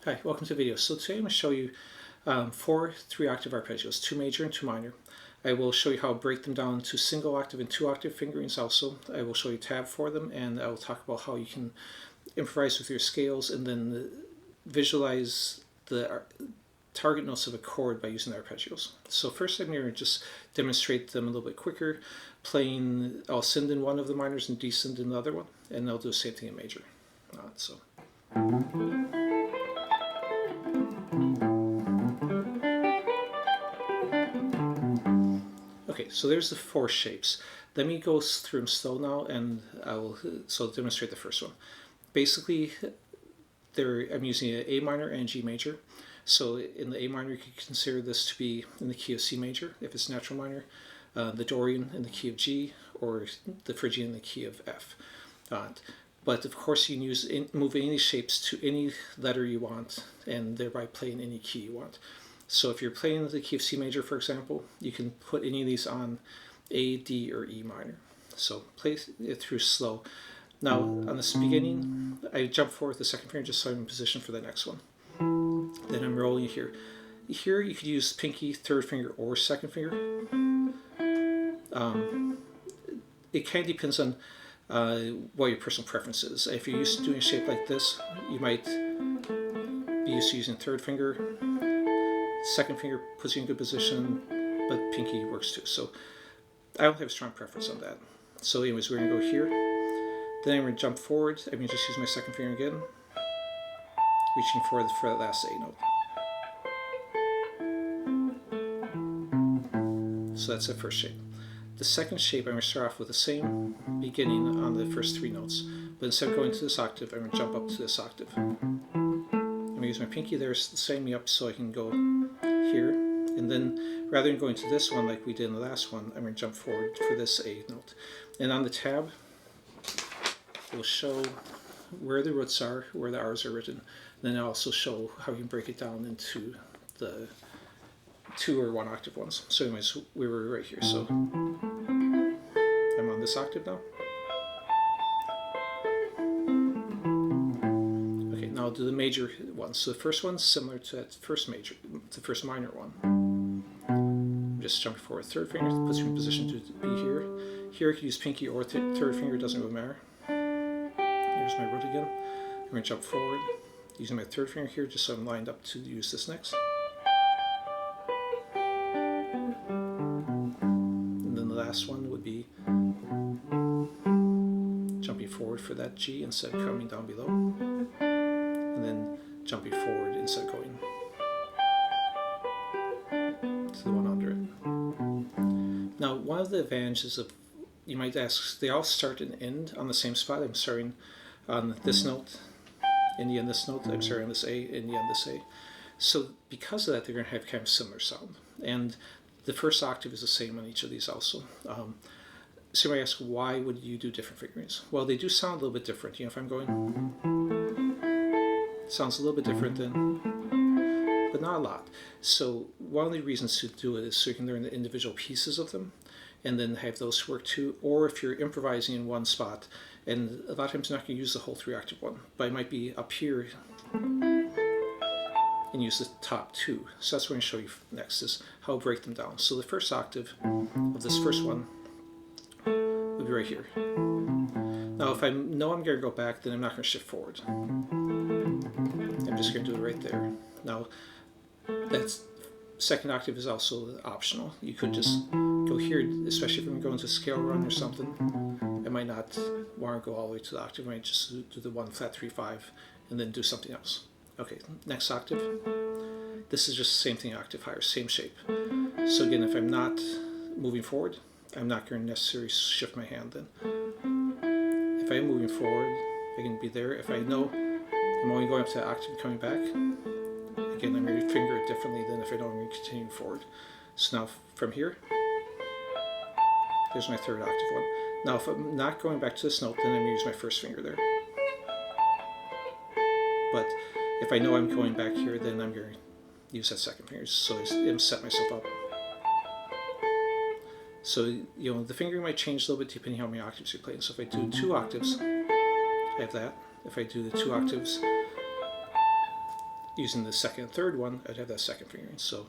Hi, welcome to the video. So today I'm going to show you 4 3-octave arpeggios, 2 major and 2 minor. I will show you how to break them down into single octave and 2-octave fingerings also. I will show you tab for them, and I will talk about how you can improvise with your scales and then visualize the target notes of a chord by using the arpeggios. So first I'm going to just demonstrate them a little bit quicker, playing, I'll send in one of the minors and descend in the other one, and I'll do the same thing in major. Okay, so there's the 4 shapes. Let me go through them slow now, and I'll demonstrate the first one. Basically, I'm using an A minor and G major. So in the A minor, you can consider this to be in the key of C major, if it's natural minor, the Dorian in the key of G, or the Phrygian in the key of F. But of course, you can move any shapes to any letter you want, and thereby play in any key you want. So if you're playing the key of C major, for example, you can put any of these on A, D, or E minor. So play it through slow. Now, on this beginning, I jump forward with the second finger just so I'm in position for the next one. Then I'm rolling here. Here you could use pinky, third finger, or second finger. It kind of depends on what your personal preference is. If you're used to doing a shape like this, you might be used to using third finger. Second finger puts you in good position, but pinky works too. So I don't have a strong preference on that. So anyways, we're going to go here. Then I'm going to jump forward. I'm going to just use my second finger again, reaching forward for that last A note. So that's the first shape. The second shape, I'm going to start off with the same beginning on the first 3 notes. But instead of going to this octave, I'm going to jump up to this octave. I'm going to use my pinky there to set me up so I can go here. And then rather than going to this one like we did in the last one, I'm going to jump forward for this A note. And on the tab, it will show where the roots are, where the R's are written. And then I'll also show how you can break it down into the 2 or 1 octave ones. So anyways, we were right here. So I'm on this octave now. Okay, now I'll do the major ones. So the first one's similar to that first major, the first minor one. I'm just jumping forward third finger, puts you in position to be here. Here I can use pinky or third finger, doesn't really matter. Here's my root again. I'm going to jump forward using my third finger here just so I'm lined up to use this next. And then the last one would be jumping forward for that G instead of coming down below. And then jumping forward instead of going to the one under it. Now, one of the advantages of, you might ask, they all start and end on the same spot. I'm starting on this note, ending on this note. I'm starting on this A, ending on this A. So because of that, they're going to have kind of similar sound. And the first octave is the same on each of these also. So you might ask, why would you do different fingerings? Well, they do sound a little bit different. You know, if I'm going, it sounds a little bit different than, but not a lot. So one of the reasons to do it is so you can learn the individual pieces of them and then have those work too. Or if you're improvising in one spot, and a lot of times you're not going to use the whole 3-octave one, but it might be up here and use the top 2. So that's what I'm going to show you next, is how to break them down. So the first octave of this first one would be right here. Now if I know I'm going to go back, then I'm not going to shift forward. I'm just going to do it right there. Now that second octave is also optional. You could just go here, especially if I'm going to a scale run or something. I might not want to go all the way to the octave. I might just do the 1 flat 3 5 and then do something else. Okay, next octave. This is just the same thing, octave higher, same shape. So again, if I'm not moving forward, I'm not going to necessarily shift my hand then. If I am moving forward, I can be there. If I know I'm only going up to the octave and coming back, again, I'm going to finger it differently than if I know I'm going to continue forward. So now from here, there's my third octave one. Now if I'm not going back to this note, then I'm going to use my first finger there. But if I know I'm going back here, then I'm going to use that second finger. So I'm set myself up. So, you know, the fingering might change a little bit depending on how many octaves you're playing. So if I do 2 octaves, I have that. If I do the 2 octaves, using the second and third one, I'd have that second fingering. So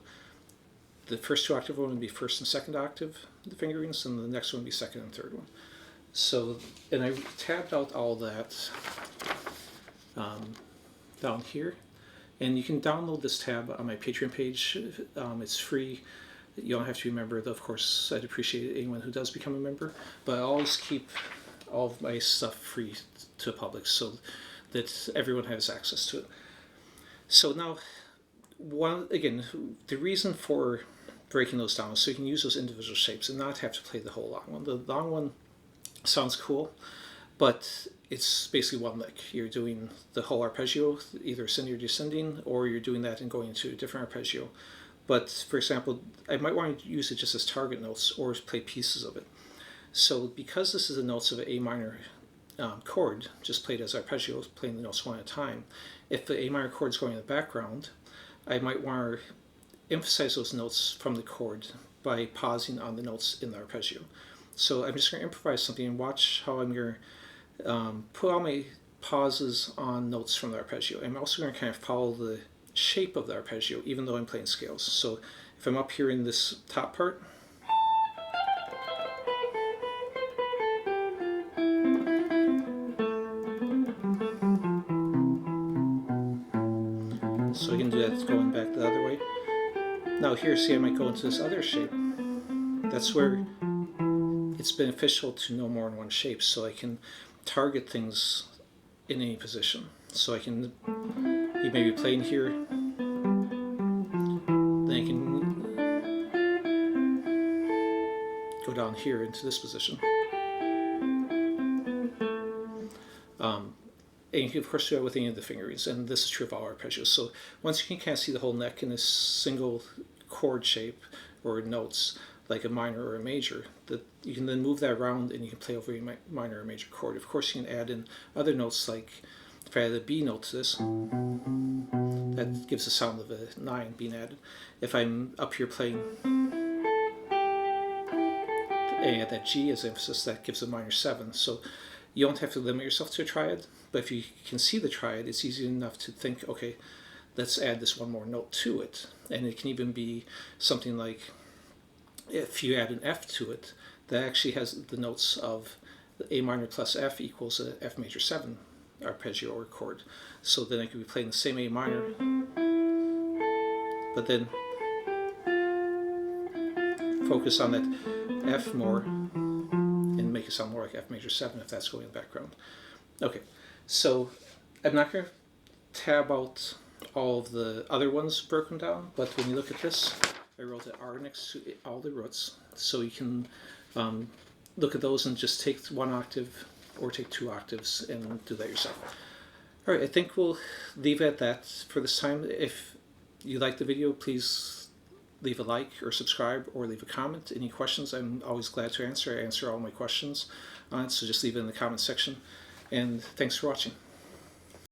the first two octave one would be first and second octave the fingerings, and the next one would be second and third one. So, and I tabbed out all that down here, and you can download this tab on my Patreon page. It's free. You don't have to be a member, though. Of course, I'd appreciate anyone who does become a member, but I always keep all of my stuff free to the public so that everyone has access to it. So now, again, the reason for breaking those down is so you can use those individual shapes and not have to play the whole long one. The long one sounds cool, but it's basically one lick. You're doing the whole arpeggio, either ascending or descending, or you're doing that and going into a different arpeggio. But for example, I might want to use it just as target notes or play pieces of it. So because this is the notes of an A minor chord, just played as arpeggios, playing the notes one at a time, if the A minor chord is going in the background, I might want to emphasize those notes from the chord by pausing on the notes in the arpeggio. So I'm just going to improvise something and watch how I'm going to put all my pauses on notes from the arpeggio. I'm also going to kind of follow the shape of the arpeggio, even though I'm playing scales. So if I'm up here in this top part, so I can do that going back the other way. Now here, see, I might go into this other shape. That's where it's beneficial to know more than one shape, so I can target things in any position. So I can, you may be playing here, then I can go down here into this position. And you can of course do that with any of the fingerings, and this is true of all arpeggios. So once you can kind of see the whole neck in this single chord shape or notes, like a minor or a major, that you can then move that around and you can play over a minor or major chord. Of course you can add in other notes, like if I add a B note to this, that gives the sound of a 9 being added. If I'm up here playing and add that G as emphasis, that gives a minor 7. So you don't have to limit yourself to a triad, but if you can see the triad, it's easy enough to think, okay, let's add this one more note to it. And it can even be something like, if you add an F to it, that actually has the notes of A minor plus F equals a F major 7 arpeggio or chord. So then I could be playing the same A minor, but then focus on that F more and make it sound more like F major 7 if that's going in the background. Okay, so I'm not going to tab out all of the other ones broken down, but when you look at this, I wrote an R next to all the roots, so you can look at those and just take one octave or take 2 octaves and do that yourself. All right, I think we'll leave it at that for this time. If you like the video, please leave a like or subscribe or leave a comment. Any questions, I'm always glad to answer. I answer all my questions on it, so just leave it in the comment section. And thanks for watching.